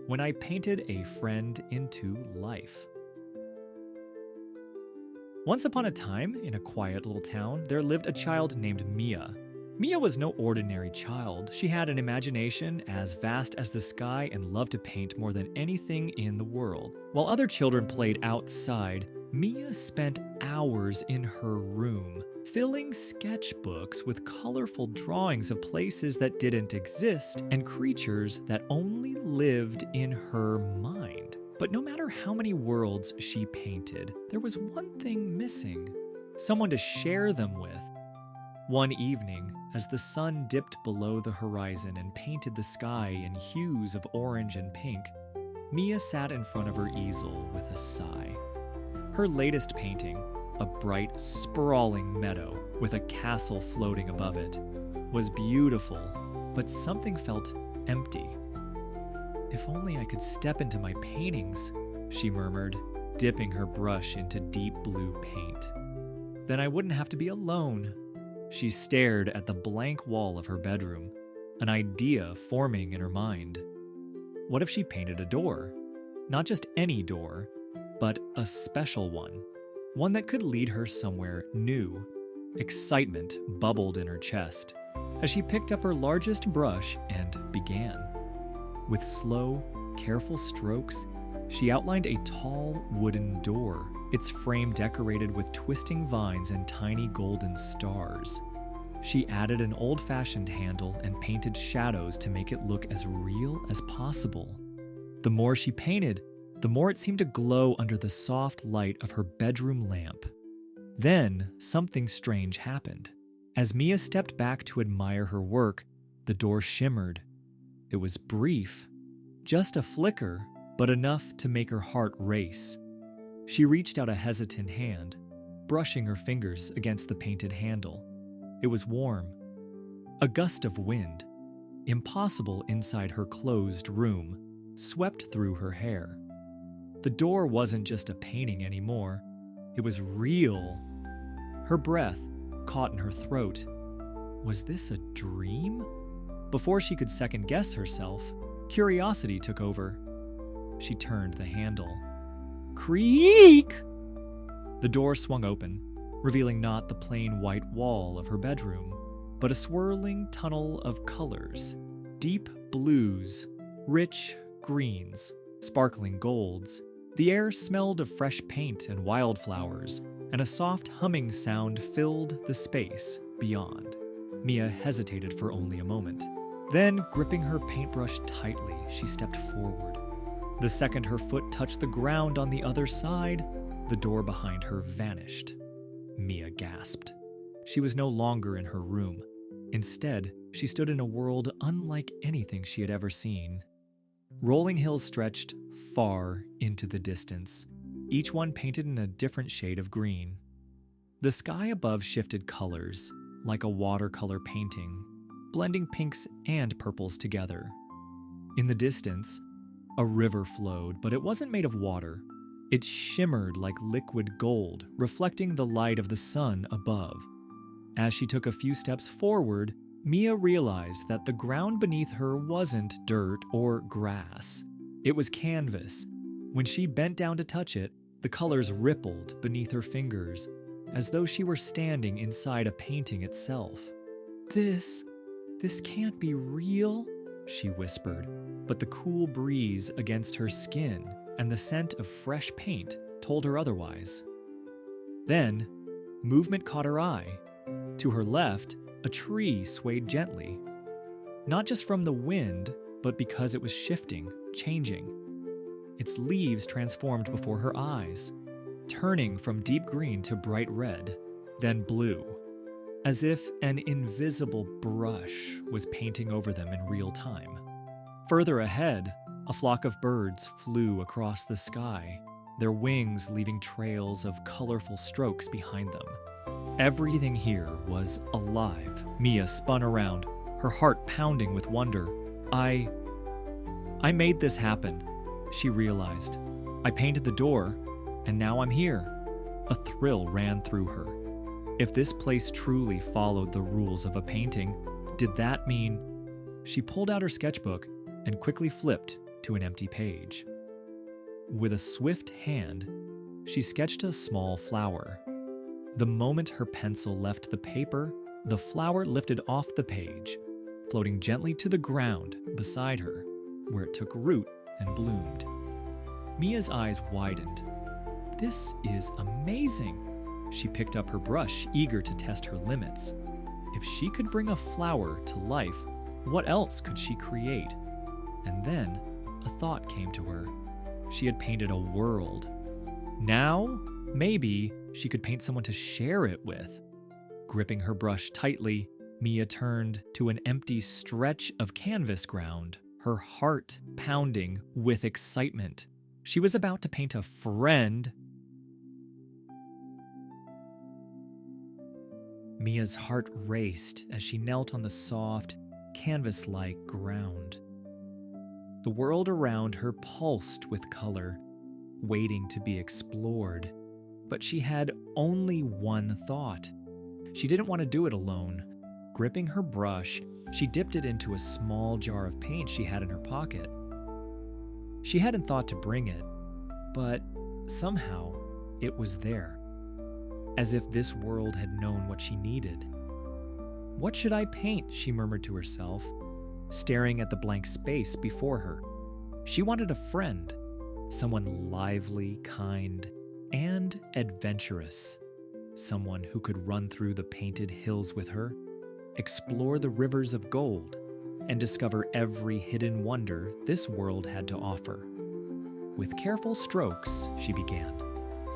when I painted a friend into life. Once upon a time, in a quiet little town, there lived a child named Mia. Mia was no ordinary child. She had an imagination as vast as the sky and loved to paint more than anything in the world. While other children played outside, Mia spent hours in her room, filling sketchbooks with colorful drawings of places that didn't exist and creatures that only lived in her mind. But no matter how many worlds she painted, there was one thing missing: someone to share them with. One evening, as the sun dipped below the horizon and painted the sky in hues of orange and pink, Mia sat in front of her easel with a sigh. Her latest painting, a bright, sprawling meadow with a castle floating above it, was beautiful, but something felt empty. "If only I could step into my paintings," she murmured, dipping her brush into deep blue paint. "Then I wouldn't have to be alone." She stared at the blank wall of her bedroom, an idea forming in her mind. What if she painted a door? Not just any door, but a special one that could lead her somewhere new. Excitement bubbled in her chest as she picked up her largest brush and began. With slow, careful strokes, she outlined a tall wooden door, its frame decorated with twisting vines and tiny golden stars. She added an old-fashioned handle and painted shadows to make it look as real as possible. The more she painted, the more it seemed to glow under the soft light of her bedroom lamp. Then, something strange happened. As Mia stepped back to admire her work, the door shimmered. It was brief, just a flicker, but enough to make her heart race. She reached out a hesitant hand, brushing her fingers against the painted handle. It was warm. A gust of wind, impossible inside her closed room, swept through her hair. The door wasn't just a painting anymore. It was real. Her breath caught in her throat. Was this a dream? Before she could second-guess herself, curiosity took over. She turned the handle. Creak! The door swung open, revealing not the plain white wall of her bedroom, but a swirling tunnel of colors. Deep blues, rich greens, sparkling golds. The air smelled of fresh paint and wildflowers, and a soft humming sound filled the space beyond. Mia hesitated for only a moment. Then, gripping her paintbrush tightly, she stepped forward. The second her foot touched the ground on the other side, the door behind her vanished. Mia gasped. She was no longer in her room. Instead, she stood in a world unlike anything she had ever seen. Rolling hills stretched far into the distance, each one painted in a different shade of green. The sky above shifted colors, like a watercolor painting, blending pinks and purples together. In the distance, a river flowed, but it wasn't made of water. It shimmered like liquid gold, reflecting the light of the sun above. As she took a few steps forward, Mia realized that the ground beneath her wasn't dirt or grass. It was canvas. When she bent down to touch it, the colors rippled beneath her fingers, as though she were standing inside a painting itself. This can't be real," she whispered, but the cool breeze against her skin and the scent of fresh paint told her otherwise. Then, movement caught her eye. To her left, a tree swayed gently. Not just from the wind, but because it was shifting, changing. Its leaves transformed before her eyes, turning from deep green to bright red, then blue, as if an invisible brush was painting over them in real time. Further ahead, a flock of birds flew across the sky, their wings leaving trails of colorful strokes behind them. Everything here was alive. Mia spun around, her heart pounding with wonder. I made this happen, she realized. I painted the door, and now I'm here. A thrill ran through her. If this place truly followed the rules of a painting, did that mean... She pulled out her sketchbook and quickly flipped to an empty page. With a swift hand, she sketched a small flower. The moment her pencil left the paper, the flower lifted off the page, floating gently to the ground beside her, where it took root and bloomed. Mia's eyes widened. This is amazing! She picked up her brush, eager to test her limits. If she could bring a flower to life, what else could she create? And then a thought came to her. She had painted a world. Now, maybe she could paint someone to share it with. Gripping her brush tightly, Mia turned to an empty stretch of canvas ground, her heart pounding with excitement. She was about to paint a friend. Mia's heart raced as she knelt on the soft, canvas-like ground. The world around her pulsed with color, waiting to be explored. But she had only one thought. She didn't want to do it alone. Gripping her brush, she dipped it into a small jar of paint she had in her pocket. She hadn't thought to bring it, but somehow it was there, as if this world had known what she needed. "What should I paint?" she murmured to herself, staring at the blank space before her. She wanted a friend, someone lively, kind, and adventurous. Someone who could run through the painted hills with her, explore the rivers of gold, and discover every hidden wonder this world had to offer. With careful strokes, she began.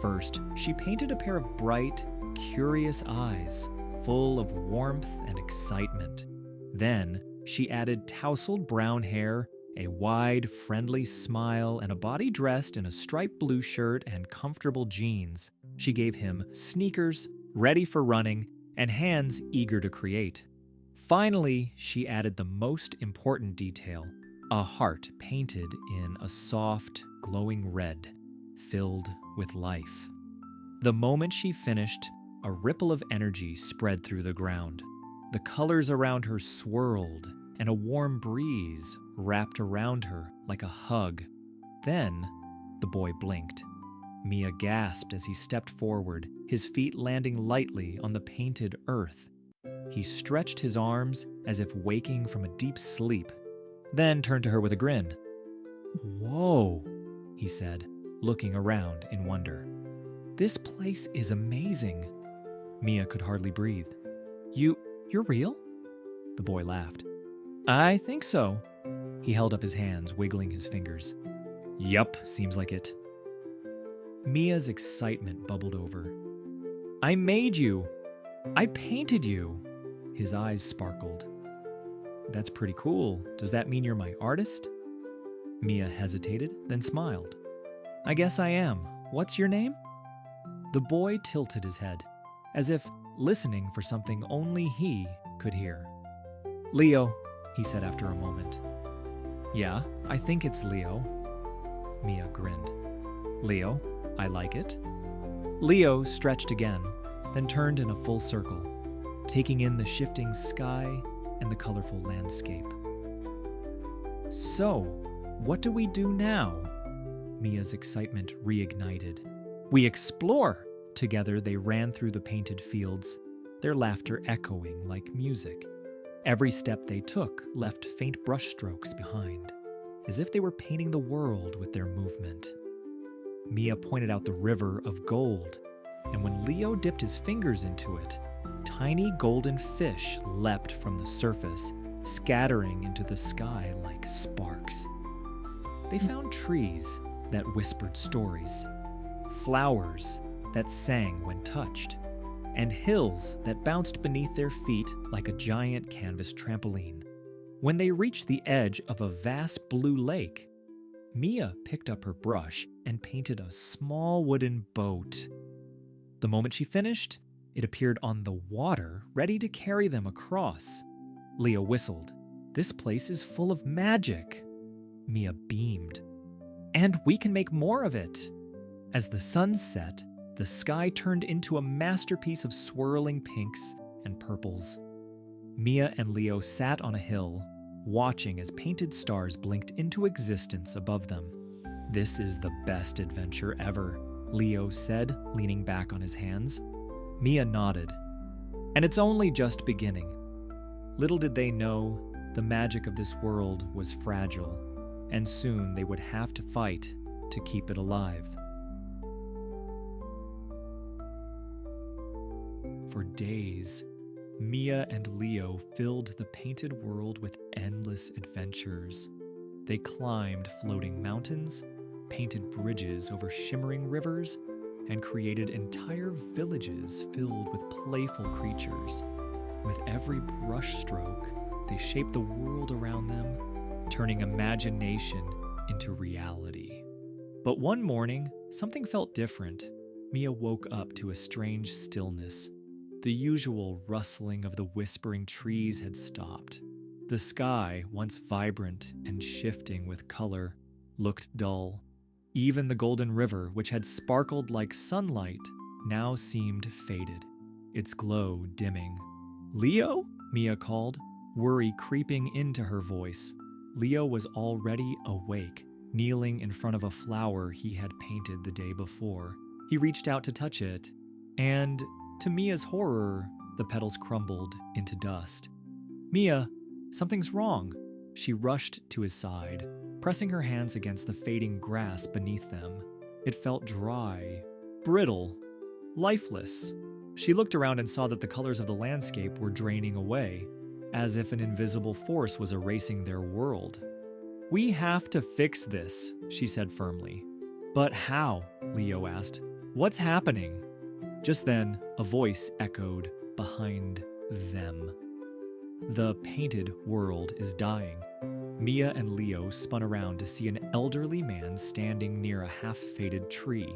First, she painted a pair of bright, curious eyes, full of warmth and excitement. Then, she added tousled brown hair, a wide, friendly smile, and a body dressed in a striped blue shirt and comfortable jeans. She gave him sneakers, ready for running, and hands eager to create. Finally, she added the most important detail, a heart painted in a soft, glowing red, filled with life. The moment she finished, a ripple of energy spread through the ground. The colors around her swirled, and a warm breeze wrapped around her like a hug. Then, the boy blinked. Mia gasped as he stepped forward, his feet landing lightly on the painted earth. He stretched his arms as if waking from a deep sleep, then turned to her with a grin. "Whoa," he said, looking around in wonder. "This place is amazing." Mia could hardly breathe. You're real?" The boy laughed. "I think so." He held up his hands, wiggling his fingers. "Yup, seems like it." Mia's excitement bubbled over. "I made you! I painted you!" His eyes sparkled. "That's pretty cool. Does that mean you're my artist?" Mia hesitated, then smiled. "I guess I am. What's your name?" The boy tilted his head, as if listening for something only he could hear. "Leo," he said after a moment. "Yeah, I think it's Leo." Mia grinned. "Leo, I like it." Leo stretched again, then turned in a full circle, taking in the shifting sky and the colorful landscape. "So, what do we do now?" Mia's excitement reignited. "We explore!" Together they ran through the painted fields, their laughter echoing like music. Every step they took left faint brushstrokes behind, as if they were painting the world with their movement. Mia pointed out the river of gold, and when Leo dipped his fingers into it, tiny golden fish leapt from the surface, scattering into the sky like sparks. They found trees that whispered stories, flowers that sang when touched, and hills that bounced beneath their feet like a giant canvas trampoline. When they reached the edge of a vast blue lake, Mia picked up her brush and painted a small wooden boat. The moment she finished, it appeared on the water, ready to carry them across. Leo whistled. "This place is full of magic." Mia beamed. "And we can make more of it." As the sun set, the sky turned into a masterpiece of swirling pinks and purples. Mia and Leo sat on a hill, watching as painted stars blinked into existence above them. "This is the best adventure ever," Leo said, leaning back on his hands. Mia nodded. "And it's only just beginning." Little did they know, the magic of this world was fragile, and soon they would have to fight to keep it alive. For days, Mia and Leo filled the painted world with endless adventures. They climbed floating mountains, painted bridges over shimmering rivers, and created entire villages filled with playful creatures. With every brushstroke, they shaped the world around them, turning imagination into reality. But one morning, something felt different. Mia woke up to a strange stillness. The usual rustling of the whispering trees had stopped. The sky, once vibrant and shifting with color, looked dull. Even the golden river, which had sparkled like sunlight, now seemed faded, its glow dimming. "Leo?" Mia called, worry creeping into her voice. Leo was already awake, kneeling in front of a flower he had painted the day before. He reached out to touch it, and to Mia's horror, the petals crumbled into dust. "Mia, something's wrong." She rushed to his side, pressing her hands against the fading grass beneath them. It felt dry, brittle, lifeless. She looked around and saw that the colors of the landscape were draining away, as if an invisible force was erasing their world. "We have to fix this," she said firmly. "But how?" Leo asked. "What's happening?" Just then, a voice echoed behind them. "The painted world is dying." Mia and Leo spun around to see an elderly man standing near a half-faded tree.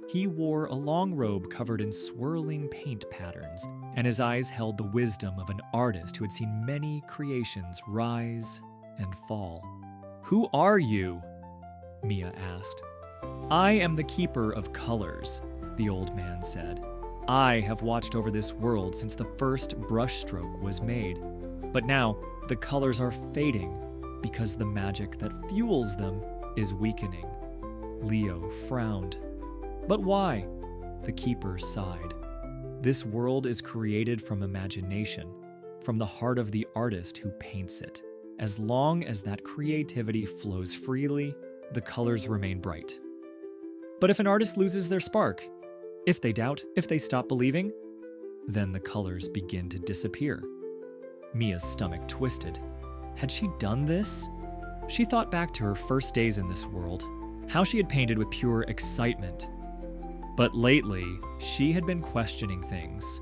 He wore a long robe covered in swirling paint patterns, and his eyes held the wisdom of an artist who had seen many creations rise and fall. "Who are you?" Mia asked. "I am the keeper of colors," the old man said. "I have watched over this world since the first brushstroke was made. But now, the colors are fading because the magic that fuels them is weakening." Leo frowned. "But why?" The keeper sighed. "This world is created from imagination, from the heart of the artist who paints it. As long as that creativity flows freely, the colors remain bright. But if an artist loses their spark, if they doubt, if they stop believing, then the colors begin to disappear." Mia's stomach twisted. Had she done this? She thought back to her first days in this world, how she had painted with pure excitement. But lately, she had been questioning things.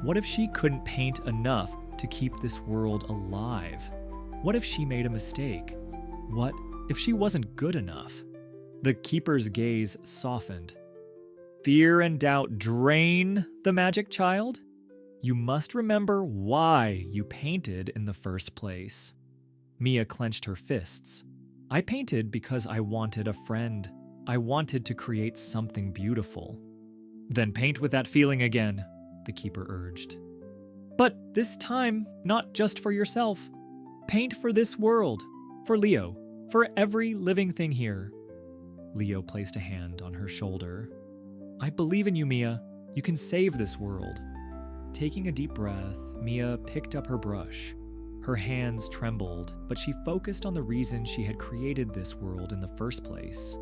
What if she couldn't paint enough to keep this world alive? What if she made a mistake? What if she wasn't good enough? The keeper's gaze softened. "Fear and doubt drain the magic, child? You must remember why you painted in the first place." Mia clenched her fists. "I painted because I wanted a friend. I wanted to create something beautiful." "Then paint with that feeling again," the keeper urged. "But this time, not just for yourself. Paint for this world, for Leo, for every living thing here." Leo placed a hand on her shoulder. "I believe in you, Mia. You can save this world." Taking a deep breath, Mia picked up her brush. Her hands trembled, but she focused on the reason she had created this world in the first place.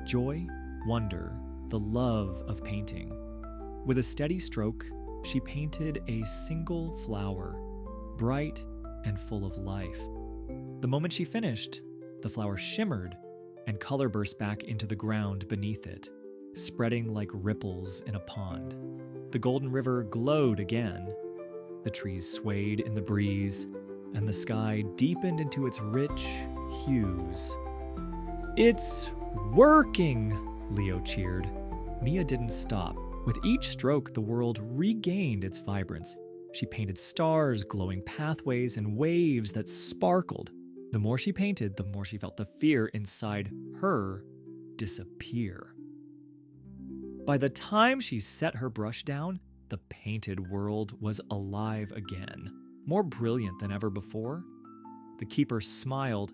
Joy, wonder, the love of painting. With a steady stroke, she painted a single flower, bright and full of life. The moment she finished, the flower shimmered, and color burst back into the ground beneath it, spreading like ripples in a pond. The golden river glowed again. The trees swayed in the breeze, and the sky deepened into its rich hues. "It's working!" Leo cheered. Mia didn't stop. With each stroke, the world regained its vibrance. She painted stars, glowing pathways, and waves that sparkled. The more she painted, the more she felt the fear inside her disappear. By the time she set her brush down, the painted world was alive again, more brilliant than ever before. The keeper smiled.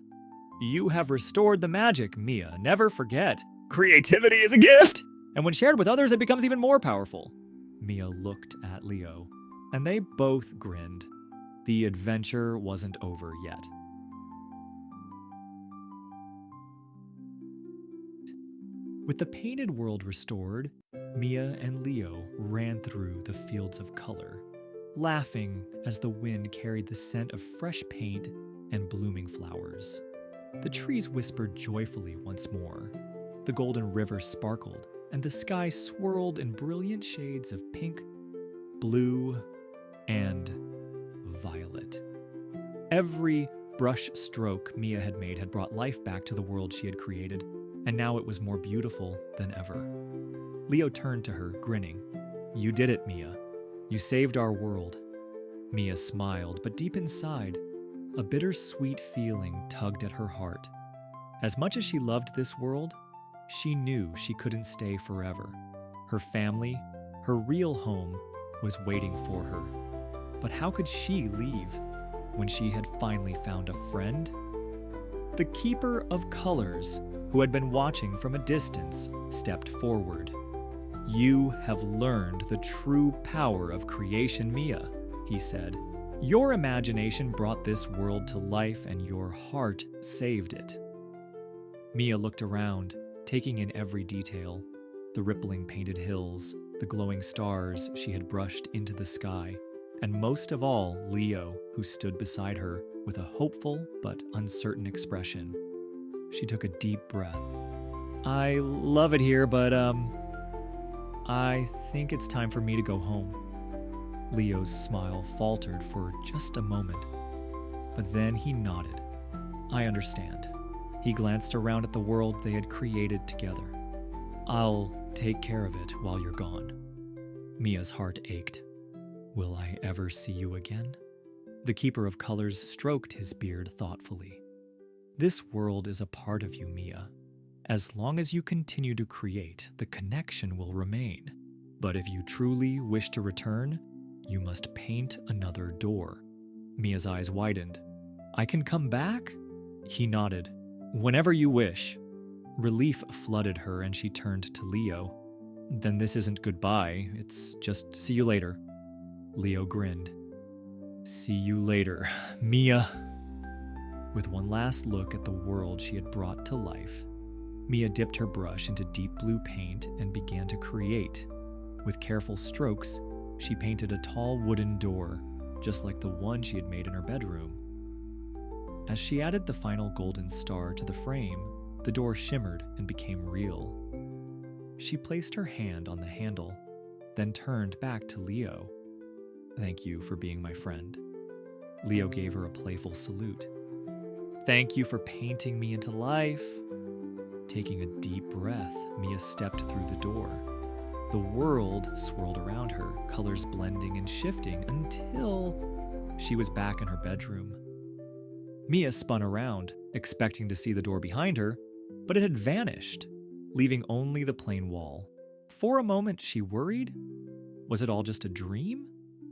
"You have restored the magic, Mia. Never forget. Creativity is a gift! And when shared with others, it becomes even more powerful." Mia looked at Leo, and they both grinned. The adventure wasn't over yet. With the painted world restored, Mia and Leo ran through the fields of color, laughing as the wind carried the scent of fresh paint and blooming flowers. The trees whispered joyfully once more. The golden river sparkled, and the sky swirled in brilliant shades of pink, blue, and violet. Every brush stroke Mia had made had brought life back to the world she had created, and now it was more beautiful than ever. Leo turned to her, grinning. "You did it, Mia. You saved our world." Mia smiled, but deep inside, a bittersweet feeling tugged at her heart. As much as she loved this world, she knew she couldn't stay forever. Her family, her real home, was waiting for her. But how could she leave when she had finally found a friend? The Keeper of Colors, who had been watching from a distance, stepped forward. "You have learned the true power of creation, Mia," he said. "Your imagination brought this world to life, and your heart saved it." Mia looked around, taking in every detail: the rippling painted hills, the glowing stars she had brushed into the sky, and most of all, Leo, who stood beside her with a hopeful but uncertain expression. She took a deep breath. "I love it here, but I think it's time for me to go home." Leo's smile faltered for just a moment, but then he nodded. "I understand." He glanced around at the world they had created together. "I'll take care of it while you're gone." Mia's heart ached. "Will I ever see you again?" The Keeper of Colors stroked his beard thoughtfully. "This world is a part of you, Mia. As long as you continue to create, the connection will remain. But if you truly wish to return, you must paint another door." Mia's eyes widened. "I can come back?" He nodded. "Whenever you wish." Relief flooded her, and she turned to Leo. "Then this isn't goodbye, it's just see you later." Leo grinned. "See you later, Mia." With one last look at the world she had brought to life, Mia dipped her brush into deep blue paint and began to create. With careful strokes, she painted a tall wooden door, just like the one she had made in her bedroom. As she added the final golden star to the frame, the door shimmered and became real. She placed her hand on the handle, then turned back to Leo. "Thank you for being my friend." Leo gave her a playful salute. "Thank you for painting me into life." Taking a deep breath, Mia stepped through the door. The world swirled around her, colors blending and shifting until she was back in her bedroom. Mia spun around, expecting to see the door behind her, but it had vanished, leaving only the plain wall. For a moment, she worried. Was it all just a dream?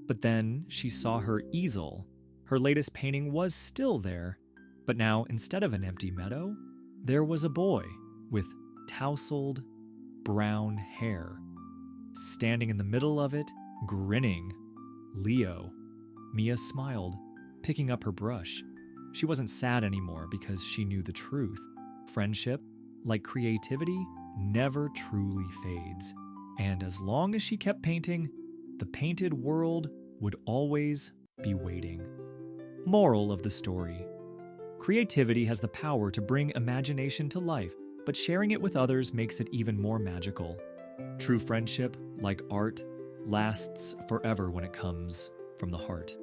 But then she saw her easel. Her latest painting was still there, but now, instead of an empty meadow, there was a boy with tousled brown hair. Standing in the middle of it, grinning, Leo. Mia smiled, picking up her brush. She wasn't sad anymore because she knew the truth. Friendship, like creativity, never truly fades. And as long as she kept painting, the painted world would always be waiting. Moral of the story: creativity has the power to bring imagination to life, but sharing it with others makes it even more magical. True friendship, like art, lasts forever when it comes from the heart.